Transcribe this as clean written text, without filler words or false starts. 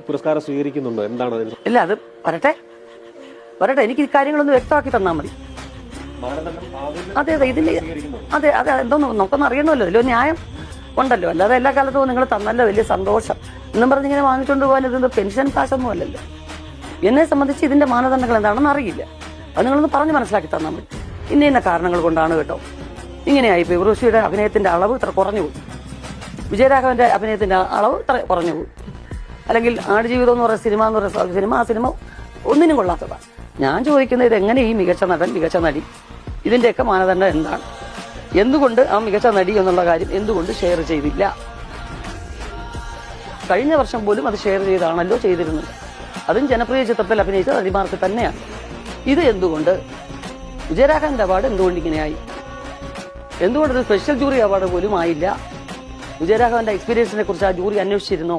പുരസ്കാരം സ്വീകരിക്കുന്നുണ്ടോ? എന്താണ് അതിന്? ഇല്ല, അത് വരട്ടെ. എനിക്ക് ഈ കാര്യങ്ങളൊന്ന് വ്യക്തമാക്കി തന്നാൽ മതി. അതെ ഇതിന്റെ അതെ എന്തോന്ന് നമുക്കൊന്നും അറിയണമല്ലോ, ഇതിലോ ന്യായം ഉണ്ടല്ലോ. അല്ലാതെ എല്ലാ കാലത്തും നിങ്ങൾ തന്നല്ലോ, വലിയ സന്തോഷം എന്നും പറഞ്ഞിങ്ങനെ വാങ്ങിച്ചുകൊണ്ട് പോകാൻ ഇതൊന്നും പെൻഷൻ കാശൊന്നും അല്ലല്ലോ. എന്നെ സംബന്ധിച്ച് ഇതിന്റെ മാനദണ്ഡങ്ങൾ എന്താണെന്ന് അറിയില്ല. അത് നിങ്ങളൊന്ന് പറഞ്ഞ് മനസ്സിലാക്കി തന്നാൽ മതി. ഇന്ന കാരണങ്ങൾ കൊണ്ടാണ് കേട്ടോ ഇങ്ങനെയായിപ്പോയി. ഉർവശിയുടെ അഭിനയത്തിന്റെ അളവ് ഇത്ര കുറഞ്ഞു പോയി, വിജയരാഘവന്റെ അഭിനയത്തിന്റെ അളവ് ഇത്ര കുറഞ്ഞു പോയി, അല്ലെങ്കിൽ ആടുജീവിതം എന്ന് പറയുന്ന സിനിമ എന്ന് പറയുന്ന ആ സിനിമ ഒന്നിനും കൊള്ളാത്തതാണ്. ഞാൻ ചോദിക്കുന്നത് ഇതെങ്ങനെ ഈ മികച്ച നടൻ, മികച്ച നടി, ഇതിന്റെയൊക്കെ മാനദണ്ഡം എന്താണ്? എന്തുകൊണ്ട് ആ മികച്ച നടി എന്നുള്ള കാര്യം എന്തുകൊണ്ട് ഷെയർ ചെയ്തില്ല? കഴിഞ്ഞ വർഷം പോലും അത് ഷെയർ ചെയ്താണല്ലോ ചെയ്തിരുന്നത്. അതും ജനപ്രിയ ചിത്രത്തിൽ അഭിനയിച്ച നടിമാർക്ക് തന്നെയാണ്. ഇത് എന്തുകൊണ്ട്? വിജയരാഘവന്റെ അവാർഡ് എന്തുകൊണ്ട് ഇങ്ങനെയായി? എന്തുകൊണ്ടൊരു സ്പെഷ്യൽ ജൂറി അവാർഡ് പോലും ആയില്ല? വിജയരാഘവന്റെ എക്സ്പീരിയൻസിനെ കുറിച്ച് ആ ജൂറി അന്വേഷിച്ചിരുന്നോ?